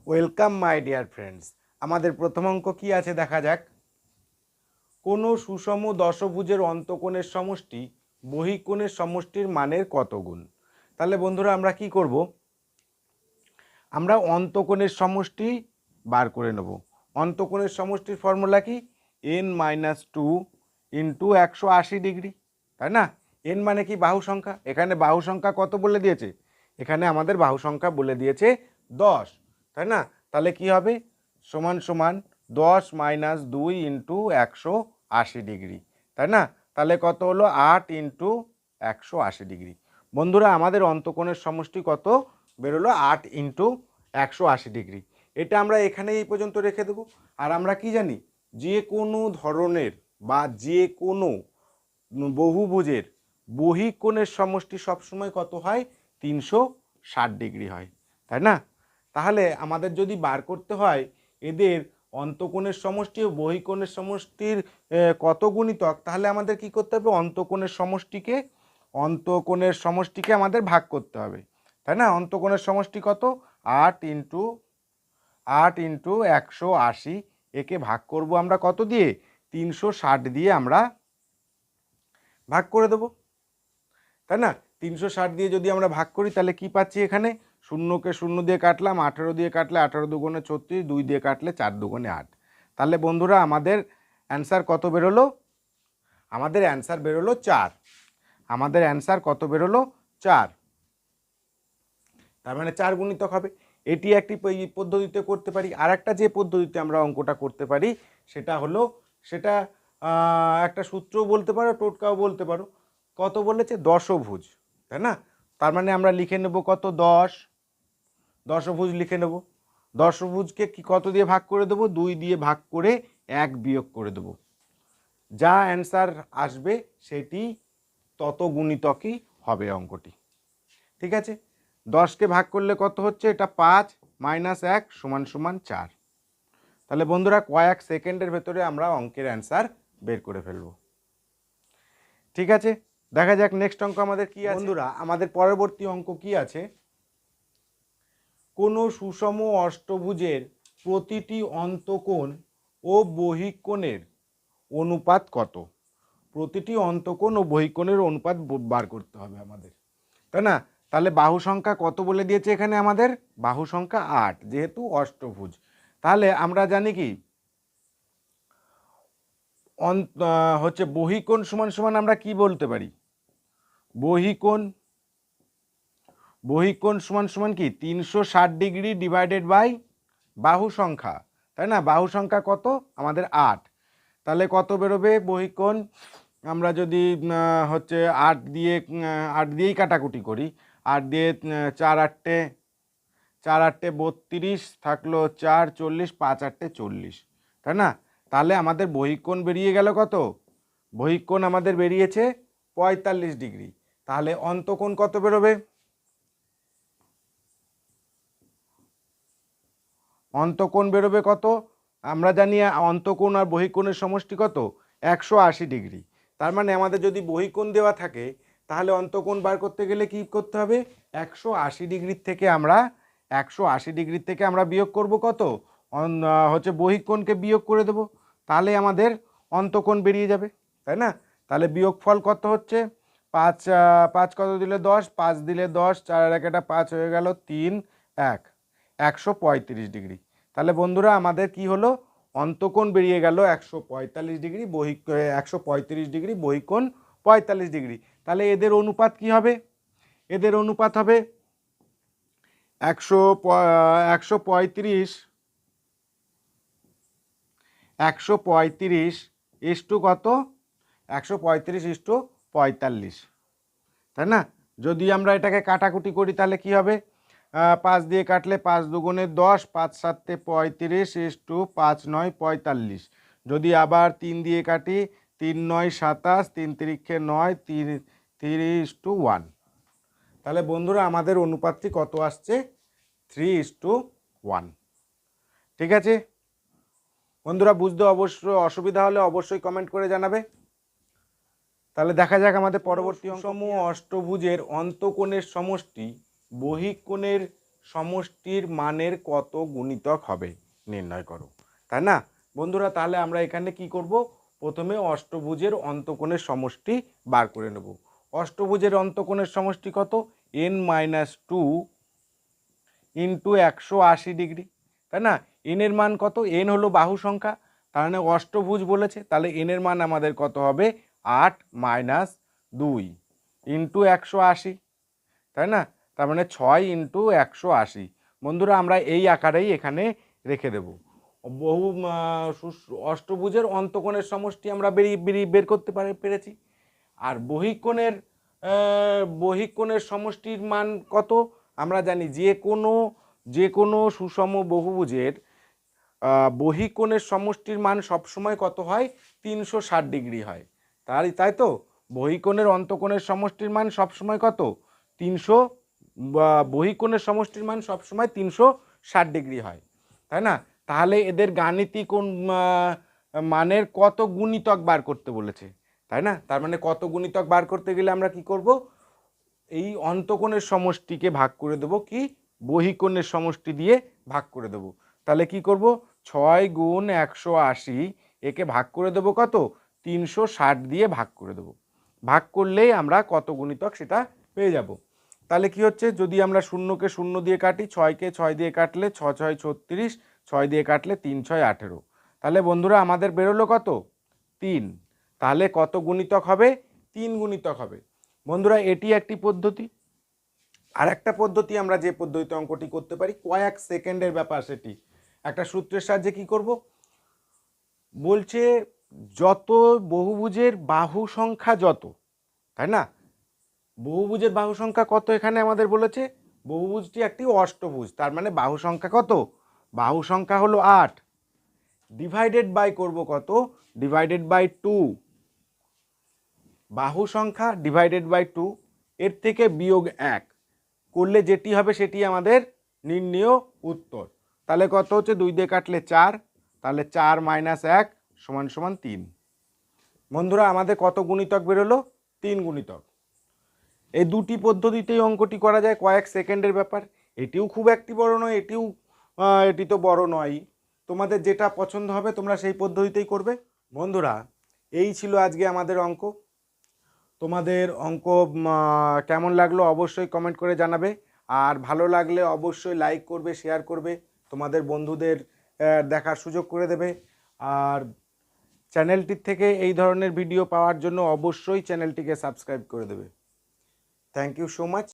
Welcome my dear friends. আমাদের প্রথম অঙ্ক কি আছে দেখা যাক। কোনো সুষম দশভুজের অন্তকোণের সমষ্টি বহিকোণের সমষ্টির মানের কত গুণ। তাহলে বন্ধুরা আমরা কি করব, আমরা অন্তকোণের সমষ্টি বার করে নেব। অন্তকোণের সমষ্টির ফর্মুলা কি? n-2 ইন্টু 180 ডিগ্রি, তাই না? n মানে কি? বাহু সংখ্যা। এখানে বাহু সংখ্যা কত বলে দিয়েছে? এখানে আমাদের বাহু সংখ্যা বলে দিয়েছে 10, তাই না? তাহলে কি হবে? সমান সমান 10 - 2 ইন্টু 180 ডিগ্রি, তাই না? তাহলে কত হলো? 8 ইন্টু 180 ডিগ্রি। বন্ধুরা আমাদের অন্তকোণের সমষ্টি কত বেরোলো? 8 ইন্টু 180 ডিগ্রি। এটা আমরা এখানে এই পর্যন্ত রেখে দেবো। আর আমরা কি জানি? যে কোনো ধরনের বা যে কোনো বহুভুজের বহিকোণের সমষ্টি সবসময় কত হয়? 360 ডিগ্রি হয়, তাই না? তাহলে আমাদের যদি বার করতে হয় এদের অন্তকোণের সমষ্টি ও বহিকোণের সমষ্টির কত গুণিতক, তাহলে আমাদের কি করতে হবে? অন্তকোণের সমষ্টিকে আমাদের ভাগ করতে হবে, তাই না? অন্তকোণের সমষ্টি কত? 8 ইন্টু 180। একে ভাগ করব আমরা কত দিয়ে? 360 দিয়ে আমরা ভাগ করে দেবো, তাই না? 360 দিয়ে যদি আমরা ভাগ করি তাহলে কি পাচ্ছি? এখানে শূন্যকে শূন্য দিয়ে কাটলাম, 18 দিয়ে কাটলে 18 দুগুণে 36, 2 দিয়ে কাটলে 4 দুগুণে 8। তাহলে বন্ধুরা আমাদের অ্যান্সার কত বেরোলো? আমাদের অ্যান্সার বেরোলো 4। আমাদের অ্যান্সার কত বেরোলো? 4। তার মানে 4 গুণিতক হবে। এটি একটি পদ্ধতিতে করতে পারি। আর একটা যে পদ্ধতিতে আমরা অঙ্কটা করতে পারি সেটা হলো, সেটা একটা সূত্রও বলতে পারো, টোটকাও বলতে পারো। কত বলেছে? দশভুজ, তাই না? তার মানে আমরা লিখে নেব কত? 10। দশভুজ লিখে নেব। দশভুজকে কি কত দিয়ে ভাগ করে দেবো? 2 দিয়ে ভাগ করে 1 বিয়োগ করে দেবো। যা অ্যান্সার আসবে সেটি তত গুণিতকই হবে অঙ্কটি, ঠিক আছে? 10কে ভাগ করলে কত হচ্ছে? এটা 5 - 1 = 4। তাহলে বন্ধুরা কয়েক সেকেন্ডের ভেতরে আমরা অঙ্কের অ্যান্সার বের করে ফেলব, ঠিক আছে? দেখা যাক নেক্সট অঙ্ক আমাদের কি আছে। বন্ধুরা আমাদের পরবর্তী অঙ্ক কি আছে? কোনো সুষম অষ্টভুজের প্রতিটি অন্তকোণ ও বহিকোণের অনুপাত কত? প্রতিটি অন্তকোণ ও বহিকোণের অনুপাত বার করতে হবে আমাদের, তাই না? তাহলে বাহু সংখ্যা কত বলে দিয়েছে এখানে? আমাদের বাহু সংখ্যা 8, যেহেতু অষ্টভুজ। তাহলে আমরা জানি কি হচ্ছে বহিকোণ সমান সমান আমরা কি বলতে পারি? বহিকোণ সমান সমান কি? 360 ডিগ্রি ডিভাইডেড বাই বাহু সংখ্যা, তাই না? বাহু সংখ্যা কত? আমাদের 8। তাহলে কত বেরোবে বহিকোণ? আমরা যদি হচ্ছে 8 দিয়েই কাটাকুটি করি, 8 দিয়ে 4 8টে 32 থাকলো 4 40, 5 8টে 40, তাই না? তাহলে আমাদের বহিকোণ বেরিয়ে গেল কত? বহিকোণ আমাদের বেরিয়েছে 45 ডিগ্রি। তাহলে অন্তকোণ কত বেরোবে? অন্তকোণ বেরোবে কত? আমরা জানি অন্তকোণ আর বহিকোণের সমষ্টি কত? 180 ডিগ্রি। তার মানে আমাদের যদি বহিকোণ দেওয়া থাকে তাহলে অন্তকোণ বার করতে গেলে কি করতে হবে? 180 ডিগ্রির থেকে আমরা বিয়োগ করব কত? হচ্ছে বহিকোণকে বিয়োগ করে দেব, তাহলে আমাদের অন্তকোণ বেরিয়ে যাবে, তাই না? তাহলে বিয়োগফল কত হচ্ছে? 5 5 কত দিলে 10, 5 দিলে 10, 4 আর 1 5 হয়ে গেল 3 1 135 ডিগ্রি। তাহলে বন্ধুরা আমাদের কি হলো? অন্তকোণ বেরিয়ে গেল 145 ডিগ্রি, 135 ডিগ্রি, বহিকোণ 45 ডিগ্রি। তাহলে এদের অনুপাত কি হবে? এদের অনুপাত হবে 135 ইস্টু কত? 135 ইস্টু 45, তাই না? যদি আমরা এটাকে কাটাকুটি করি তাহলে কি হবে? 5 দিয়ে কাটলে 5 দুগুণে 10, 5 7টে 35 ইস্টু 5 9 45। যদি আবার 3 দিয়ে কাটি, 3 9 27, 3 তিরিক্ষে 9, 3:1। তাহলে বন্ধুরা আমাদের অনুপাতটি কত আসছে? 3:1, ঠিক আছে? বন্ধুরা বুঝতে অসুবিধা হলে অবশ্যই কমেন্ট করে জানাবে। তাহলে দেখা যাক আমাদের পরবর্তী অঙ্ক। অষ্টভুজের অন্তকোণের সমষ্টি বহিকোণের সমষ্টির মানের কত গুণিতক হবে নির্ণয় করো। তাই না বন্ধুরা? তাহলে আমরা এখানে কি করব, প্রথমে অষ্টভুজের অন্তকোণের সমষ্টি বার করে নেব। অষ্টভুজের অন্তকোণের সমষ্টি কত? n-2 ইন্টু 180 ডিগ্রি, তাই না? এন এর মান কত? এন হলো বাহু সংখ্যা, তার মানে অষ্টভুজ বলেছে, তাহলে এন এর মান আমাদের কত হবে? 8 - 2 ইন্টু 180, তাই না? তার মানে 6 ইন্টু 180। বন্ধুরা আমরা এই আকারেই এখানে রেখে দেব। অষ্টভুজের অন্তকোণের সমষ্টি আমরা বের করতে পেরেছি। আর বহিঃকোণের সমষ্টির মান কত? আমরা জানি যে কোনো সুষম বহুভুজের বহিঃকোণের সমষ্টির মান সবসময় কত হয়? 360 ডিগ্রি হয়। তাই তো বহিঃকোণের অন্তকোণের সমষ্টির মান সবসময় কত? 300, বহিঃকোণের সমষ্টির মান সবসময় 360 ডিগ্রি হয়, তাই না? তাহলে এদের গাণিতিক কোণ মানের কত গুণিতক বার করতে বলেছে, তাই না? তার মানে কত গুণিতক বার করতে গেলে আমরা কি করব? এই অন্তকোণের সমষ্টিকে ভাগ করে দেব কি বহিঃকোণের সমষ্টি দিয়ে ভাগ করে দেব। তাহলে কি করব? 6 গুণ 180 একে ভাগ করে দেব কত? 360 দিয়ে ভাগ করে দেব। ভাগ করলেই আমরা কত গুণিতক সেটা পেয়ে যাব। তাহলে কি হচ্ছে, যদি আমরা শূন্যকে শূন্য দিয়ে কাটি, 6কে 6 দিয়ে কাটলে 6 6 36, 6 দিয়ে কাটলে 3 6 18। তাহলে বন্ধুরা আমাদের বেরোলো কত? 3। তাহলে কত গুণিতক হবে? 3 গুণিতক হবে। বন্ধুরা এটি একটি পদ্ধতি। আর একটা পদ্ধতি, আমরা যে পদ্ধতিতে অঙ্কটি করতে পারি, কয়েক সেকেন্ডের ব্যাপার, সেটি একটা সূত্রের সাহায্যে কি করব, বলছে যত বহুভুজের বাহু সংখ্যা যত, তাই না? বহুভুজের বাহু সংখ্যা কত এখানে আমাদের বলেছে? বহুভুজটি একটি অষ্টভুজ, তার মানে বাহু সংখ্যা কত? বাহু সংখ্যা হলো 8, ডিভাইডেড বাই করব কত? Divided by 2। বাহু সংখ্যা ডিভাইডেড বাই 2, এর থেকে বিয়োগ 1 করলে যেটি হবে সেটি আমাদের নির্ণেয় উত্তর। তাহলে কত হচ্ছে? 2 দিয়ে কাটলে 4, তাহলে 4 - 1 = 3। বন্ধুরা আমাদের কত গুণিতক বেরোলো? 3 গুণিতক। এই দুটি পদ্ধতিতেই অঙ্কটি করা যায়, কয়েক সেকেন্ডের ব্যাপার। এটিও খুব একটি বড় নয়, এটি তো বড় নয়। তোমাদের যেটা পছন্দ হবে তোমরা সেই পদ্ধতিতেই করবে। বন্ধুরা এই ছিল আজকে আমাদের অঙ্ক। তোমাদের অঙ্ক কেমন লাগলো অবশ্যই কমেন্ট করে জানাবে। আর ভালো লাগলে অবশ্যই লাইক করবে, শেয়ার করবে, তোমাদের বন্ধুদের দেখার সুযোগ করে দেবে। আর চ্যানেলটির থেকে এই ধরনের ভিডিও পাওয়ার জন্য অবশ্যই চ্যানেলটিকে সাবস্ক্রাইব করে দেবে। Thank you so much.